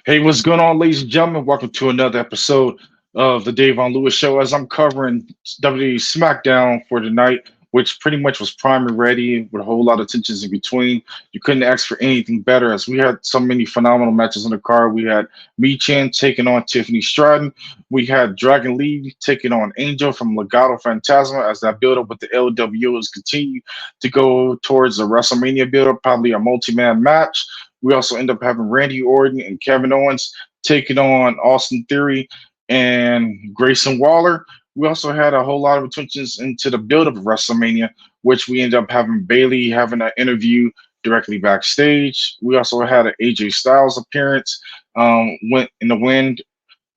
Hey, what's going on, ladies and gentlemen? Welcome to another episode of the Dave on Lewis Show. As I'm covering WWE Smackdown for tonight, which pretty much was prime and ready with a whole lot of tensions in between. You couldn't ask for anything better, as we had so many phenomenal matches on the card. We had Mi Chan taking on Tiffany Stratton. We had Dragon Lee taking on Angel from Legado Fantasma, as that build up with the LWO is continue to go towards a WrestleMania build up, probably a multi-man match. We also end up having Randy Orton and Kevin Owens taking on Austin Theory and Grayson Waller. We also had a whole lot of attentions into the build-up of WrestleMania, which we ended up having Bailey having an interview directly backstage. We also had an AJ Styles appearance, went in the wind,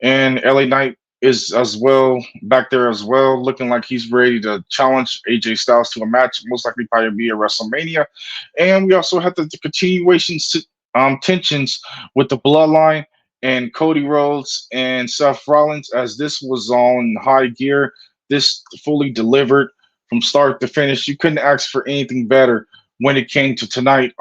and LA Knight is as well back there as well, looking like he's ready to challenge AJ Styles to a match, most likely probably be a WrestleMania. And we also had the continuation tensions with the Bloodline and Cody Rhodes and Seth Rollins, as this was on high gear. This fully delivered from start to finish. You couldn't ask for anything better when it came to tonight.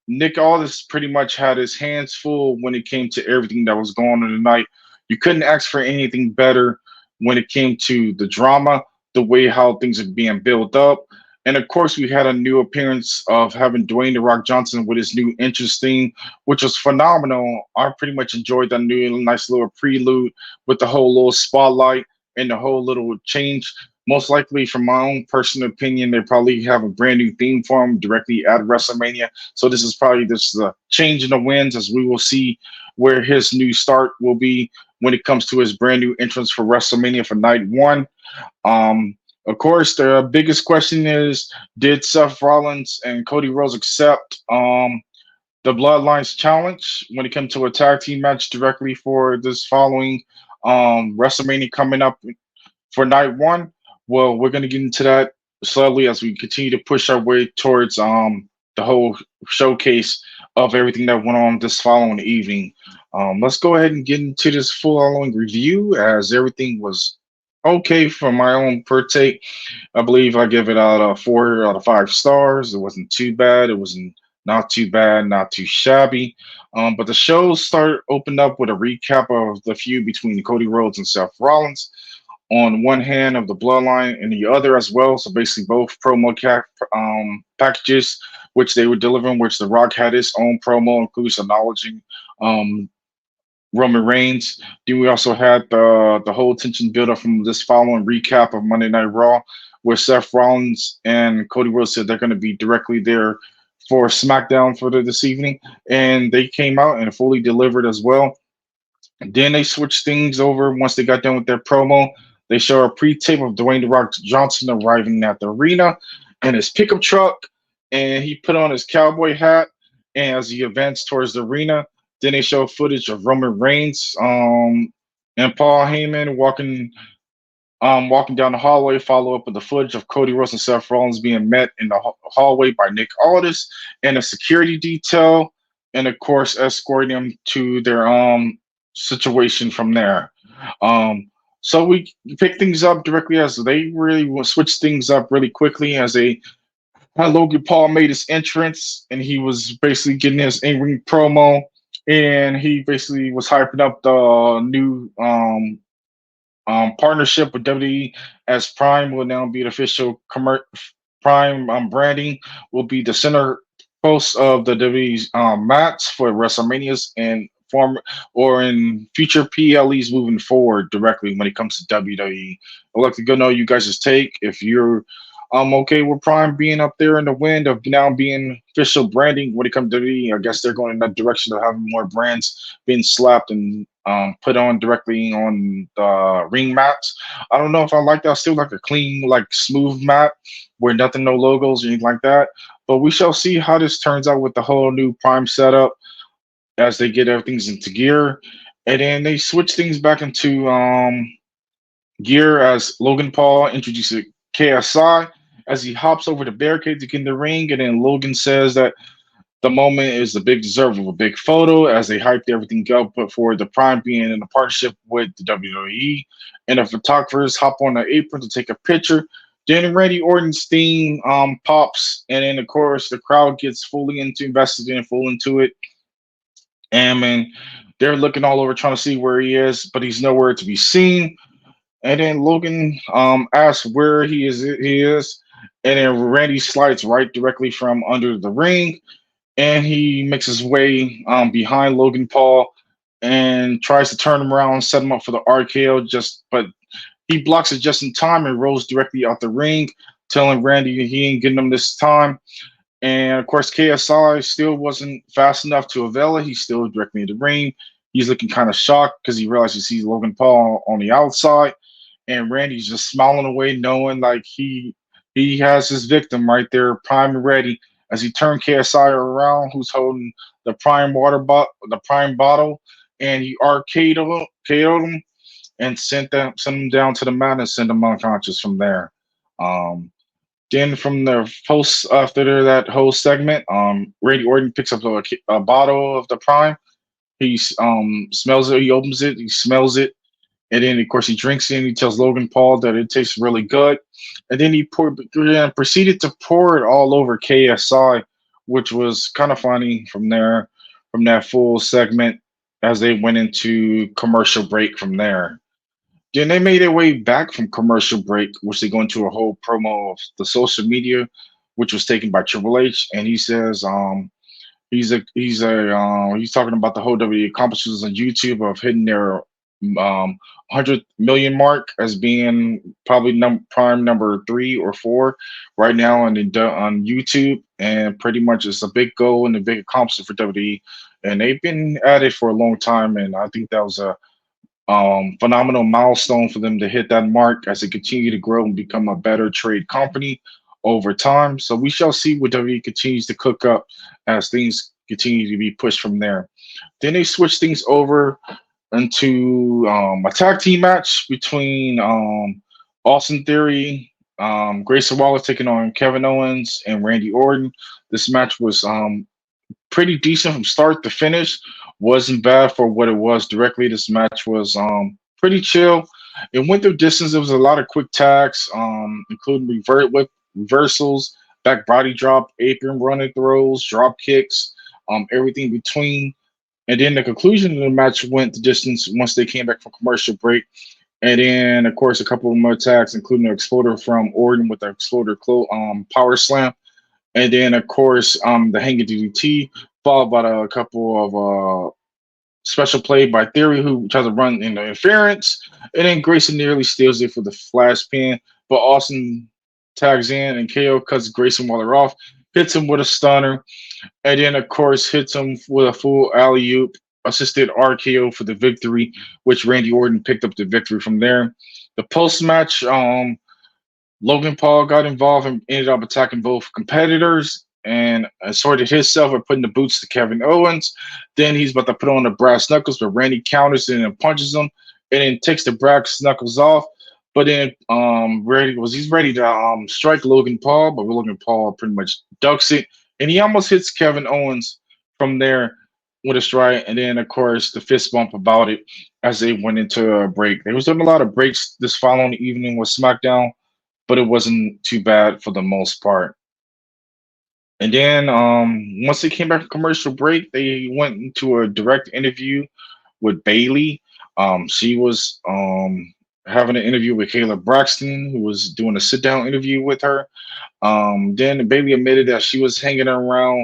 Nick Aldis pretty much had his hands full when it came to everything that was going on tonight. You couldn't ask for anything better when it came to the drama, the way how things are being built up. And of course, we had a new appearance of having Dwayne The Rock Johnson with his new entrance theme, which was phenomenal. I pretty much enjoyed that new nice little prelude with the whole little spotlight and the whole little change. Most likely, from my own personal opinion, they probably have a brand new theme for him directly at WrestleMania. So this is probably just a change in the winds, as we will see where his new start will be when it comes to his brand new entrance for WrestleMania for night one. Of course, the biggest question is, did Seth Rollins and Cody Rhodes accept the Bloodlines challenge when it came to a tag team match directly for this following WrestleMania coming up for night one? Well, we're going to get into that slowly as we continue to push our way towards the whole showcase of everything that went on this following evening. Let's go ahead and get into this following review, as everything was okay for my own per take. I believe I give it out 4 out of 5 stars. It wasn't too bad. It wasn't not too bad, not too shabby. But the show started opened up with a recap of the feud between Cody Rhodes and Seth Rollins on one hand of the Bloodline and the other as well. So basically, both packages which they were delivering, which The Rock had his own promo, includes acknowledging um, Roman Reigns. Then we also had the whole tension build up from this following recap of Monday Night Raw, where Seth Rollins and Cody Rhodes said they're going to be directly there for SmackDown for this evening, and they came out and fully delivered as well. Then they switched things over once they got done with their promo. They show a pre-tape of Dwayne The Rock Johnson arriving at the arena in his pickup truck, and he put on his cowboy hat. And as he advanced towards the arena, then they show footage of Roman Reigns and Paul Heyman walking down the hallway. Follow up with the footage of Cody Rhodes and Seth Rollins being met in the hallway by Nick Aldis and a security detail, and of course escorting them to their situation from there. So we pick things up directly as they really will switch things up really quickly, as they had Logan Paul made his entrance, and he was basically getting his in-ring promo, and he basically was hyping up the new partnership with WWE, as Prime will now be the official Prime branding will be the center post of the WWE's match for WrestleManias and form or in future PLEs moving forward directly when it comes to WWE. I'd like to go know you guys' take if you're okay with Prime being up there in the wind of now being official branding when it comes to WWE. I guess they're going in that direction of having more brands being slapped and put on directly on the ring mats. I don't know if I like that. I still like a clean, like smooth mat where nothing, no logos or anything like that. But we shall see how this turns out with the whole new Prime setup as they get everything into gear. And then they switch things back into gear as Logan Paul introduces KSI as he hops over the barricade to get in the ring. And then Logan says that the moment is the big deserve of a big photo as they hyped everything up for the Prime being in a partnership with the WWE. And the photographers hop on the apron to take a picture. Then Randy Orton's theme pops, and then of course the crowd gets fully invested in, full into it. And they're looking all over trying to see where he is, but he's nowhere to be seen. And then Logan asks where he is, and then Randy slides right directly from under the ring, and he makes his way behind Logan Paul and tries to turn him around, set him up for the RKO. But he blocks it just in time and rolls directly out the ring, telling Randy he ain't getting him this time. And of course, KSI still wasn't fast enough to avail it. He's still directly in the ring. He's looking kind of shocked because he realizes he sees Logan Paul on the outside, and Randy's just smiling away, knowing like he has his victim right there, prime and ready. As he turned KSI around, who's holding the prime bottle, and he KO'd him and sent him down to the mat and sent him unconscious from there. Um, then from the post after that whole segment, Randy Orton picks up a bottle of the prime. He smells it. He opens it. He smells it, and then of course he drinks it. And he tells Logan Paul that it tastes really good, and then proceeded to pour it all over KSI, which was kind of funny from there, from that full segment as they went into commercial break from there. Then they made their way back from commercial break, which they go into a whole promo of the social media, which was taken by Triple H, and he says, he's talking about the whole WWE accomplishments on YouTube of hitting their 100 million mark as being probably prime number 3 or 4 right now on YouTube, and pretty much it's a big goal and a big accomplishment for WWE, and they've been at it for a long time, and I think that was a phenomenal milestone for them to hit that mark as they continue to grow and become a better trade company over time. So we shall see what WWE continues to cook up as things continue to be pushed from there. Then they switch things over into a tag team match between Austin Theory, Grayson Waller taking on Kevin Owens and Randy Orton. This match was pretty decent from start to finish. Wasn't bad for what it was directly. This match was pretty chill. It went the distance. There was a lot of quick tags, including reversals, back body drop, apron running throws, drop kicks, everything between. And then the conclusion of the match went the distance once they came back from commercial break. And then, of course, a couple of more attacks, including an exploder from Orton with the exploder power slam. And then, of course, the hanging DDT, followed by a couple of special play by Theory, who tries to run into interference. And then Grayson nearly steals it for the flash pin, but Austin tags in and KO cuts Grayson Waller off, hits him with a stunner, and then, of course, hits him with a full alley oop, assisted RKO for the victory, which Randy Orton picked up the victory from there. The post match, Logan Paul got involved and ended up attacking both competitors and assorted himself by putting the boots to Kevin Owens. Then he's about to put on the brass knuckles, but Randy counters it and punches him, and then takes the brass knuckles off. But then he's ready to strike Logan Paul, but Logan Paul pretty much ducks it, and he almost hits Kevin Owens from there with a strike. And then, of course, the fist bump about it as they went into a break. There was a lot of breaks this following evening with SmackDown, but it wasn't too bad for the most part. And then once they came back from commercial break, they went into a direct interview with Bailey. She was having an interview with Kayla Braxton, who was doing a sit down interview with her. Then Bailey admitted that she was hanging on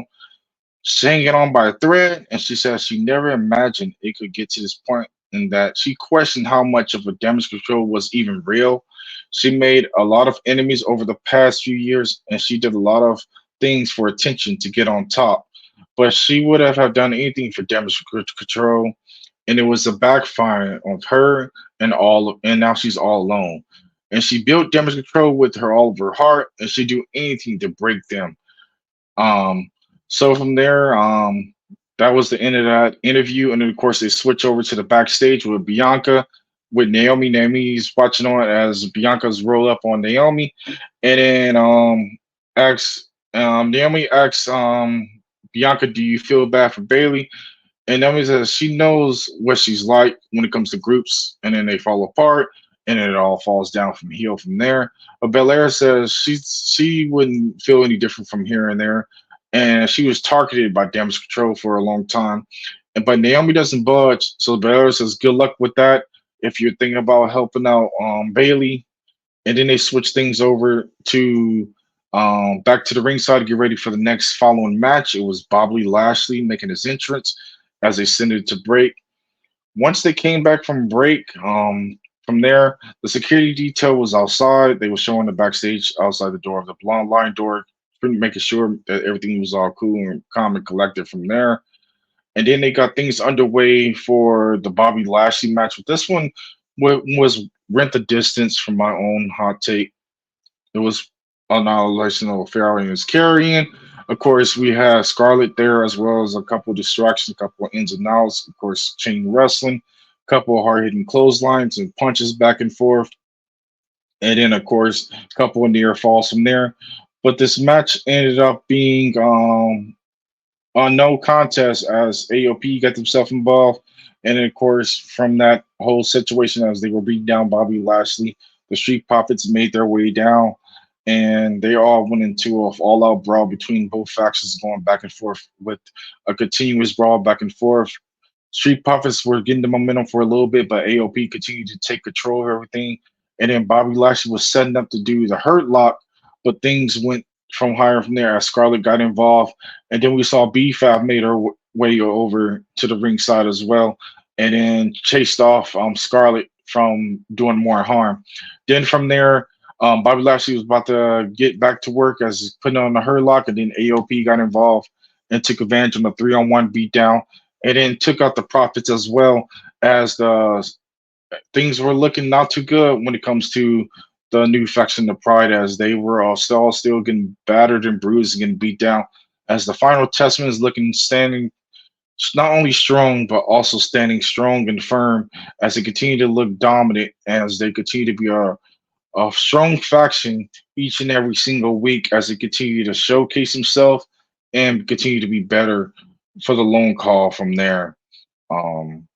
by a thread, and she said she never imagined it could get to this point, and that she questioned how much of a damage control was even real. She made a lot of enemies over the past few years, and she did a lot of things for attention to get on top. But she would have done anything for damage control, and it was a backfire of her and now she's all alone. And she built damage control with her all of her heart, and she'd do anything to break them. Um, so from there, that was the end of that interview, and then of course they switch over to the backstage with Bianca, with Naomi. Naomi's watching on as Bianca's roll up on Naomi, and then Naomi asks Bianca, "Do you feel bad for Bailey?" And Naomi says she knows what she's like when it comes to groups, and then they fall apart, and then it all falls down from heel from there. But Belair says she wouldn't feel any different from here and there, and she was targeted by Damage Control for a long time. but Naomi doesn't budge. So Baylor says, "Good luck with that. If you're thinking about helping out Bailey," and then they switch things over to back to the ringside to get ready for the next following match. It was Bobby Lashley making his entrance as they send it to break. Once they came back from break, from there, the security detail was outside. They were showing the backstage outside the door of the Bloodline door, making sure that everything was all cool and calm and collected from there. And then they got things underway for the Bobby Lashley match. But this one was rent the distance from my own hot take. It was annihilation of Pharaoh and his carrying. Of course, we had Scarlett there as well as a couple of distractions, a couple of ins and outs. Of course, chain wrestling, a couple of hard hitting clotheslines and punches back and forth. And then, of course, a couple of near falls from there. But this match ended up being on no contest as AOP got themselves involved. And then, of course, from that whole situation, as they were beating down Bobby Lashley, the Street Profits made their way down and they all went into a all-out brawl between both factions, going back and forth with a continuous brawl back and forth. Street Profits were getting the momentum for a little bit, but AOP continued to take control of everything. And then Bobby Lashley was setting up to do the Hurt Lock, but things went from higher from there as Scarlett got involved. And then we saw B5 made her way over to the ringside as well, and then chased off Scarlett from doing more harm. Then from there, Bobby Lashley was about to get back to work as he's putting on the Hurt Lock, and then AOP got involved and took advantage of the 3-on-1 beatdown, and then took out the Profits as well as the things were looking not too good when it comes to the new faction, the Pride, as they were all still getting battered and bruised and getting beat down. As the final testament is looking standing not only strong but also standing strong and firm as they continue to look dominant, as they continue to be a strong faction each and every single week as they continue to showcase himself and continue to be better for the long call from there. Um,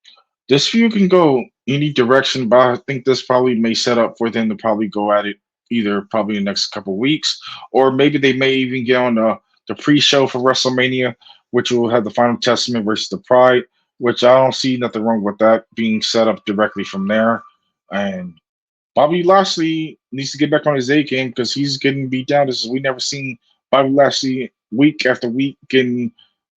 this feud can go any direction, but I think this probably may set up for them to probably go at it either probably in the next couple of weeks, or maybe they may even get on the pre-show for WrestleMania, which will have the Final Testament versus the Pride, which I don't see nothing wrong with that being set up directly from there. And Bobby Lashley needs to get back on his A game because he's getting beat down. We never seen Bobby Lashley week after week getting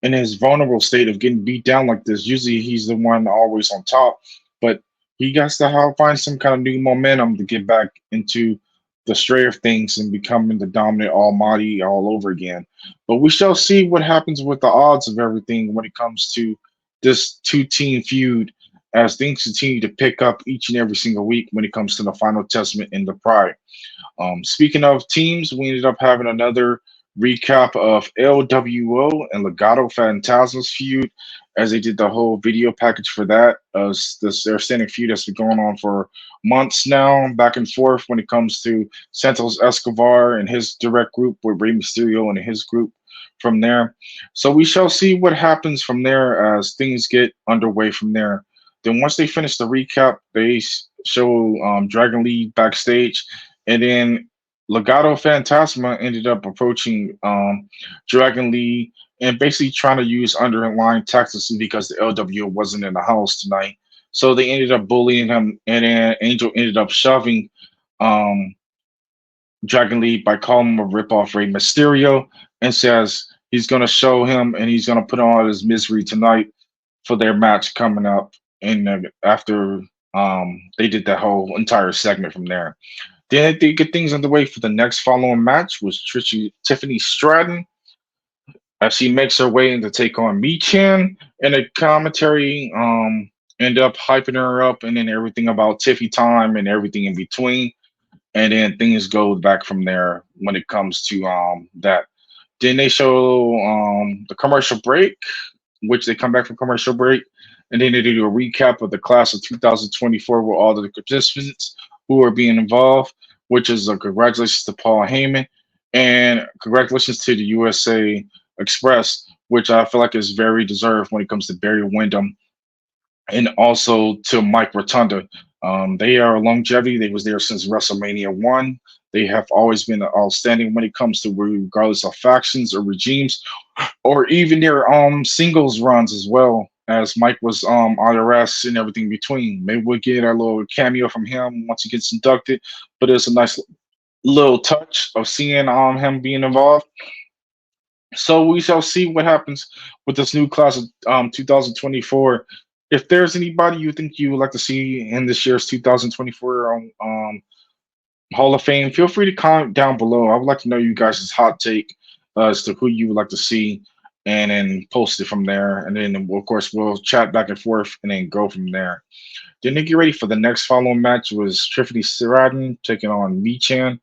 in his vulnerable state of getting beat down like this. Usually he's the one always on top, but he has to find some kind of new momentum to get back into the stray of things and becoming the dominant almighty all over again. But we shall see what happens with the odds of everything when it comes to this two-team feud as things continue to pick up each and every single week when it comes to the Final Testament and the Pride. Speaking of teams, we ended up having another recap of LWO and Legado Fantasma's feud as they did the whole video package for that. Their standing feud that's been going on for months now, back and forth when it comes to Santos Escobar and his direct group with Rey Mysterio and his group from there. So we shall see what happens from there as things get underway from there. Then once they finish the recap, they show Dragon Lee backstage, and then Legado Fantasma ended up approaching Dragon Lee and basically trying to use underlying tactics because the LWO wasn't in the house tonight. So they ended up bullying him, and then Angel ended up shoving um, Dragon Lee by calling him a ripoff Rey Mysterio and says he's going to show him and he's going to put on his misery tonight for their match coming up. And after they did that whole entire segment from there. Then they get things underway for the next following match was Tiffany Stratton as she makes her way in to take on Chan, and the commentary end up hyping her up and then everything about Tiffy time and everything in between. And then things go back from there when it comes to that. Then they show the commercial break, which they come back from commercial break, and then they do a recap of the class of 2024 with all the participants who are being involved, which is a congratulations to Paul Heyman and congratulations to the USA Express, which I feel like is very deserved when it comes to Barry Windham and also to Mike Rotunda. They are longevity. They was there since WrestleMania 1. They have always been outstanding when it comes to regardless of factions or regimes or even their singles runs as well. as Mike was on arrest and everything in between. Maybe we'll get a little cameo from him once he gets inducted, but it's a nice little touch of seeing him being involved. So we shall see what happens with this new class of 2024. If there's anybody you think you would like to see in this year's 2024 Hall of Fame, feel free to comment down below. I would like to know you guys' hot take as to who you would like to see, and then post it from there. And then, of course, we'll chat back and forth and then go from there. Then to get ready for the next following match was Tiffany Stratton taking on Michan.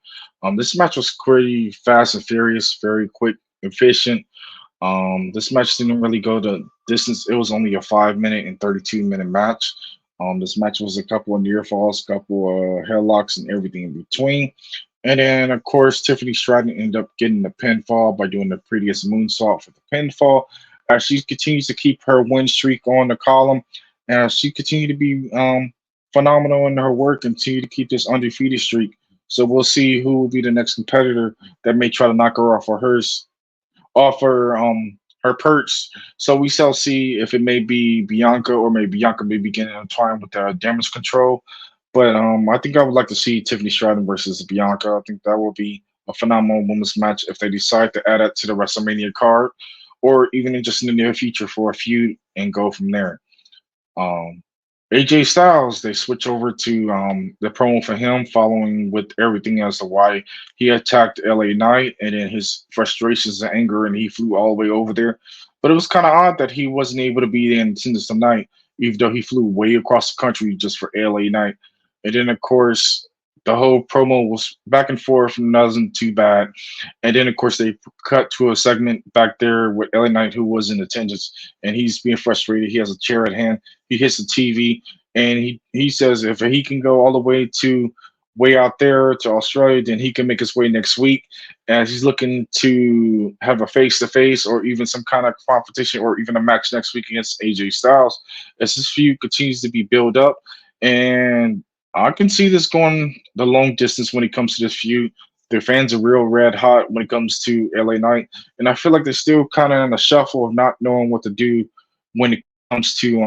This match was pretty fast and furious, very quick, efficient. This match didn't really go the distance. It was only a 5 minute and 32-minute match. This match was a couple of near falls, couple of headlocks, and everything in between. And then, of course, Tiffany Stratton ended up getting the pinfall by doing the prettiest moonsault for the pinfall. As she continues to keep her win streak on the column, and she continued to be phenomenal in her work and continue to keep this undefeated streak. So we'll see who will be the next competitor that may try to knock her off of hers, offer her perch. So we shall see if it may be Bianca, or maybe Bianca may be getting entwined with damage control. But I think I would like to see Tiffany Stratton versus Bianca. I think that will be a phenomenal women's match if they decide to add it to the WrestleMania card, or even just in the near future for a feud and go from there. Um, AJ Styles, they switch over to the promo for him following with everything as to why he attacked LA Knight and then his frustrations and anger, and he flew all the way over there. But it was kind of odd that he wasn't able to be in attendance tonight, even though he flew way across the country just for LA Knight. And then, of course, the whole promo was back and forth, nothing too bad. And then, of course, they cut to a segment back there with LA Knight, who was in attendance, and he's being frustrated. He has a chair at hand. He hits the TV, and he says if he can go all the way out there to Australia, then he can make his way next week. As he's looking to have a face to face or even some kind of competition or even a match next week against AJ Styles, as this feud continues to be built up. And I can see this going the long distance when it comes to this feud. Their fans are real red hot when it comes to LA Knight, and I feel like they're still kind of in a shuffle of not knowing what to do when it comes to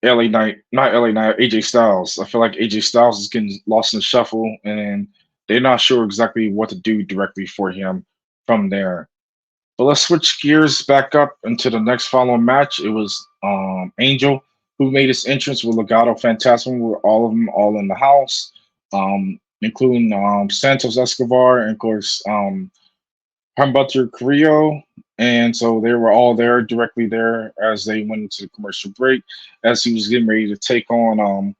LA Knight, not LA Knight, AJ Styles. I feel like AJ Styles is getting lost in the shuffle, and they're not sure exactly what to do directly for him from there. But let's switch gears back up into the next following match. It was Angel who made his entrance with Legado Fantasma, with all of them all in the house, including Santos Escobar and, of course, Humberto Carrillo. And so they were all there, directly there, as they went into the commercial break, as he was getting ready to take on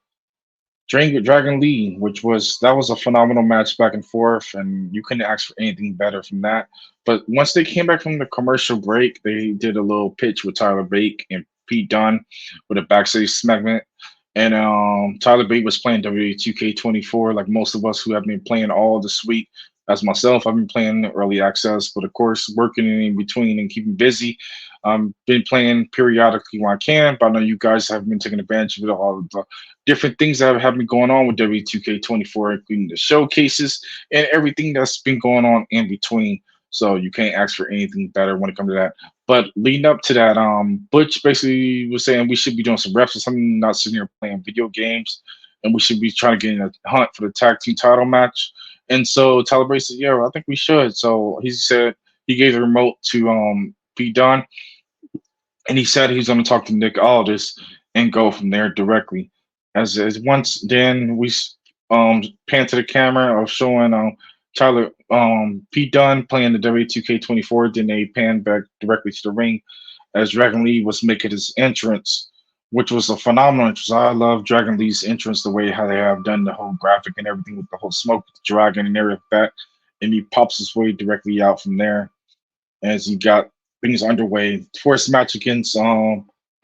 Dragon Lee, that was a phenomenal match back and forth, and you couldn't ask for anything better from that. But once they came back from the commercial break, they did a little pitch with Tyler Bate and Pete Dunne with a backstage segment. And Tyler Bate was playing WWE 2K24, like most of us who have been playing all this week. As myself, I've been playing early access, but of course, working in between and keeping busy. Been playing periodically when I can, but I know you guys have been taking advantage of it, all of the different things that have been going on with W2K24, including the showcases and everything that's been going on in between. So you can't ask for anything better when it comes to that. But leading up to that, Butch basically was saying we should be doing some reps or something, not sitting here playing video games, and we should be trying to get in a hunt for the tag team title match. And so Tyler Bate said, "Yeah, I think we should." So he said he gave the remote to Pete Dunne, and he said he's going to talk to Nick Aldis and go from there directly. As once then we pan to the camera of showing Tyler Pete Dunne playing the W2K24. Then they pan back directly to the ring as Dragon Lee was making his entrance, which was a phenomenal entrance. I love Dragon Lee's entrance, the way how they have done the whole graphic and everything with the whole smoke with the dragon and everything like that. And he pops his way directly out from there as he got things underway. First match against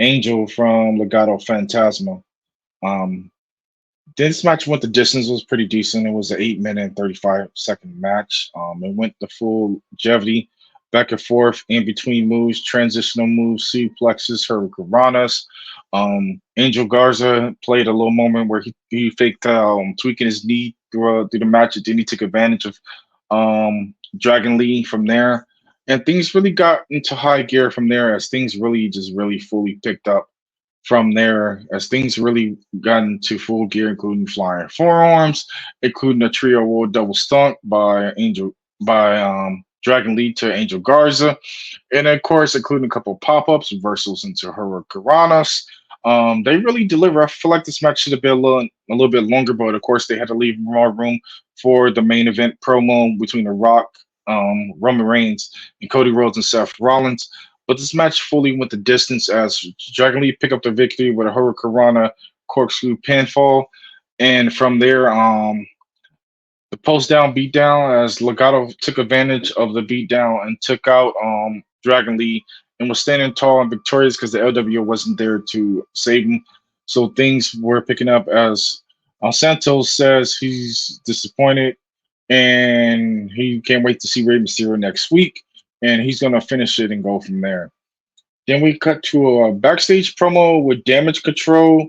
Angel from Legado Fantasma. This match went the distance, was pretty decent. It was an 8 minute and 35-second match. It went the full longevity, back and forth, in between moves, transitional moves, suplexes, hurricanranas. Angel Garza played a little moment where he faked tweaking his knee through the match, and then he took advantage of Dragon Lee from there. And things really got into high gear from there as things really just really fully picked up from there as things really got into full gear, including flying forearms, including a trio world double stomp by Dragon Lee to Angel Garza, and of course, including a couple of pop-ups, reversals into Hurricanranas. They really deliver. I feel like this match should have been a little bit longer, but of course, they had to leave more room for the main event promo between The Rock, Roman Reigns, and Cody Rhodes and Seth Rollins. But this match fully went the distance as Dragon Lee picked up the victory with a Hurricanrana corkscrew pinfall, and from there, the post down beatdown as Legato took advantage of the beatdown and took out Dragon Lee and was standing tall and victorious because the LWO wasn't there to save him. So things were picking up as Santos says he's disappointed and he can't wait to see Rey Mysterio next week and he's going to finish it and go from there. Then we cut to a backstage promo with Damage Control,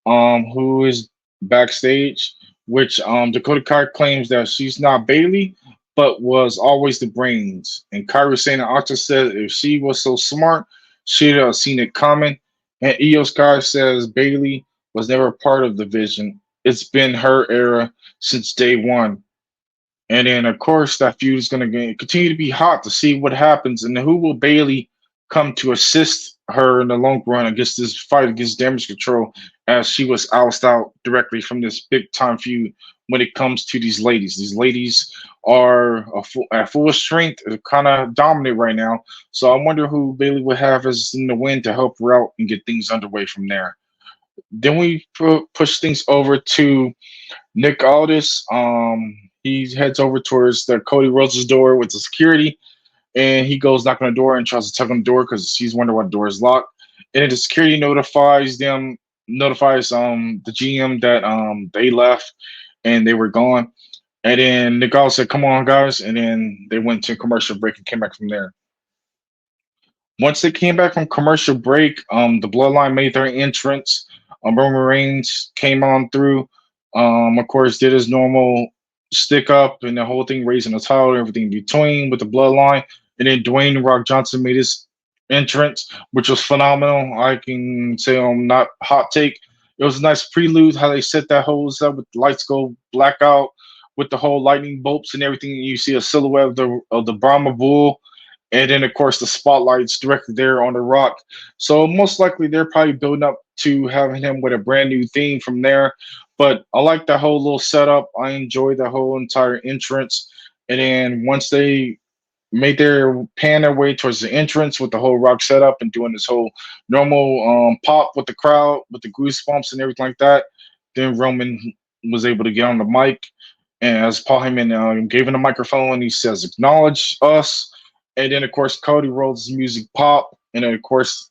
who is backstage, which Dakota Kai claims that she's not Bailey, but was always the brains. And Kairi Sane and Octa said if she was so smart, she'd have seen it coming. And Io Sky says Bailey was never part of the vision. It's been her era since day one. And then, of course, that feud is going to continue to be hot to see what happens and who will Bailey come to assist her in the long run against this fight against Damage Control, as she was ousted out directly from this big time feud when it comes to these ladies. These ladies are at full strength, kind of dominant right now. So I wonder who Bailey would have as in the win to help her out and get things underway from there. Then we push things over to Nick Aldis. He heads over towards the Cody Rhodes' door with the security, and he goes knocking on the door and tries to tug on the door because he's wondering why the door is locked. And then the security notifies the GM that they left and they were gone. And then Nick Aldis said, "Come on, guys," and then they went to commercial break and came back from there. Once they came back from commercial break, the Bloodline made their entrance. Roman Reigns came on through. Of course, did his normal stick up and the whole thing, raising the title, everything in between with the Bloodline. And then Dwayne Rock Johnson made his entrance, which was phenomenal. I can say I'm not hot take. It was a nice prelude how they set that whole up with the lights go blackout with the whole lightning bolts and everything. You see a silhouette of the Brahma Bull, and then of course the spotlights directly there on the Rock. So most likely they're probably building up to having him with a brand new theme from there. But I like that whole little setup. I enjoyed the whole entire entrance. And then once they made their pan their way towards the entrance with the whole Rock setup and doing this whole normal pop with the crowd, with the goosebumps and everything like that, then Roman was able to get on the mic. And as Paul Heyman gave him the microphone, he says, "Acknowledge us." And then, of course, Cody Rhodes' music pop. And then, of course,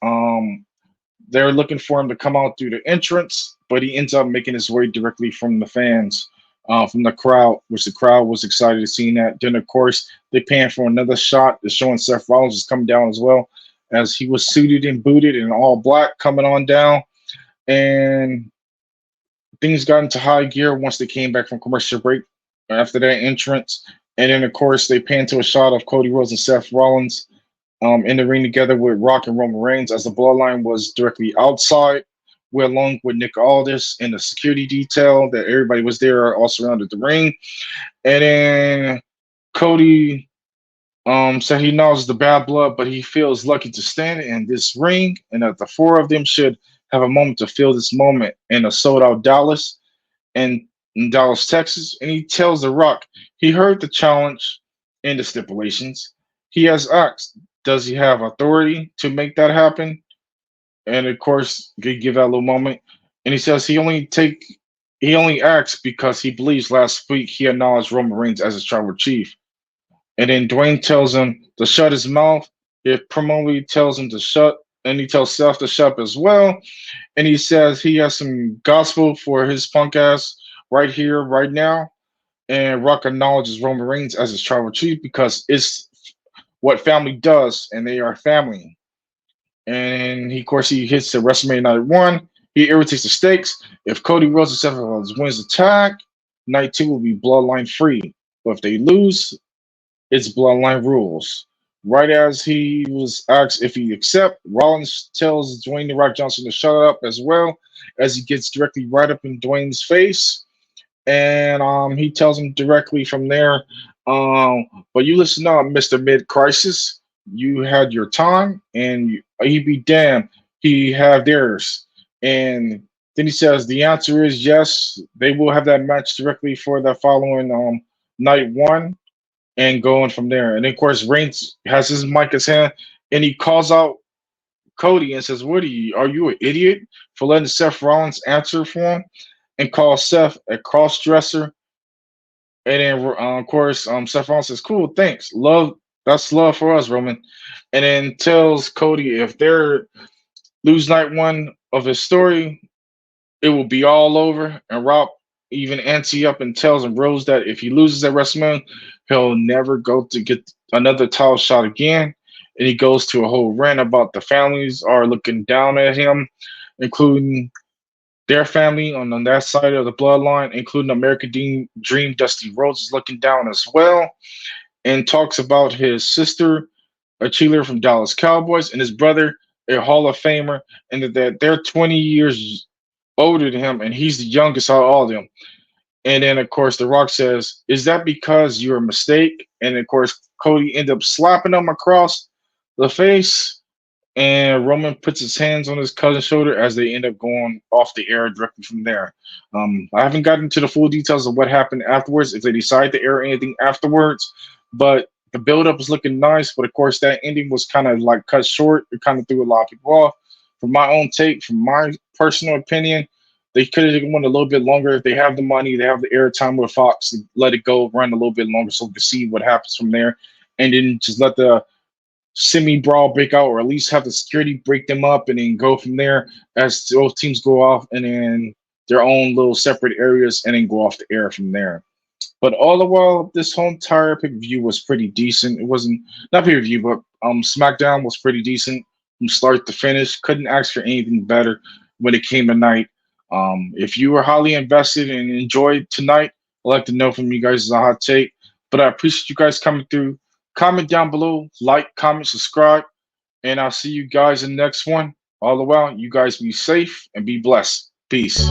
they're looking for him to come out through the entrance, but he ends up making his way directly from the fans, from the crowd, which the crowd was excited to see that. Then, of course, they pan for another shot. They're showing Seth Rollins is coming down as well, as he was suited and booted in all black coming on down. And things got into high gear once they came back from commercial break after that entrance. And then, of course, they pan to a shot of Cody Rhodes and Seth Rollins in the ring together with Rock and Roman Reigns, as the Bloodline was directly outside, along with Nick Aldis and the security detail that everybody was there all surrounded the ring. And then Cody said he knows the bad blood, but he feels lucky to stand in this ring, and that the four of them should have a moment to feel this moment in a sold-out Dallas and in Dallas, Texas. And he tells The Rock he heard the challenge and the stipulations. He has asked, does he have authority to make that happen? And of course, they give that little moment. And he says he only acts because he believes last week he acknowledged Roman Reigns as his tribal chief. And then Dwayne tells him to shut his mouth. If Promoly tells him to shut, and he tells Seth to shut as well. And he says he has some gospel for his punk ass right here, right now. And Rock acknowledges Roman Reigns as his tribal chief because it's what family does, and they are family. And he, of course, he hits the WrestleMania Night 1. He irritates the stakes. If Cody Rhodes and Seth Rollins wins the tag, Night 2 will be Bloodline free. But if they lose, it's Bloodline rules. Right as he was asked if he accept, Rollins tells Dwayne the Rock Johnson to shut up as well, as he gets directly right up in Dwayne's face, and he tells him directly from there, um, but you listen up, Mister Mid Crisis. You had your time, and he be damned, he have theirs. And then he says the answer is yes. They will have that match directly for the following night one, and going from there. And then, of course, Reigns has his mic in his hand, and he calls out Cody and says, "What are you an idiot for letting Seth Rollins answer for him?" And calls Seth a cross dresser. And then, of course, Seth Rollins says, "Cool, thanks, love. That's love for us, Roman." And then tells Cody if they're lose night one of his story, it will be all over. And Rob even antsy up and tells him Rose that if he loses at WrestleMania, he'll never go to get another title shot again. And he goes to a whole rant about the families are looking down at him, including their family on that side of the bloodline, including American Dream Dusty Rhodes is looking down as well, and talks about his sister, a cheerleader from Dallas Cowboys, and his brother, a Hall of Famer, and that they're 20 years older than him, and he's the youngest out of all of them. And then, of course, The Rock says, "Is that because you're a mistake?" And of course, Cody ended up slapping him across the face, and Roman puts his hands on his cousin's shoulder as they end up going off the air directly from there. I haven't gotten to the full details of what happened afterwards, if they decide to air anything afterwards, but the build-up is looking nice. But of course, that ending was kind of like cut short. It kind of threw a lot of people off. From my own take, from my personal opinion, they could have went a little bit longer. If they have the money, they have the airtime with Fox, let it go, run a little bit longer so we can see what happens from there. And then just let the semi brawl break out, or at least have the security break them up, and then go from there as both teams go off and then their own little separate areas, and then go off the air from there. But all the while, this whole entire pay per view was pretty decent. It wasn't not pay per view, but SmackDown was pretty decent from start to finish. Couldn't ask for anything better when it came to night. If you were highly invested and enjoyed tonight, I'd like to know from you guys as a hot take. But I appreciate you guys coming through. Comment down below, like, comment, subscribe, and I'll see you guys in the next one. All the while, you guys be safe and be blessed. Peace.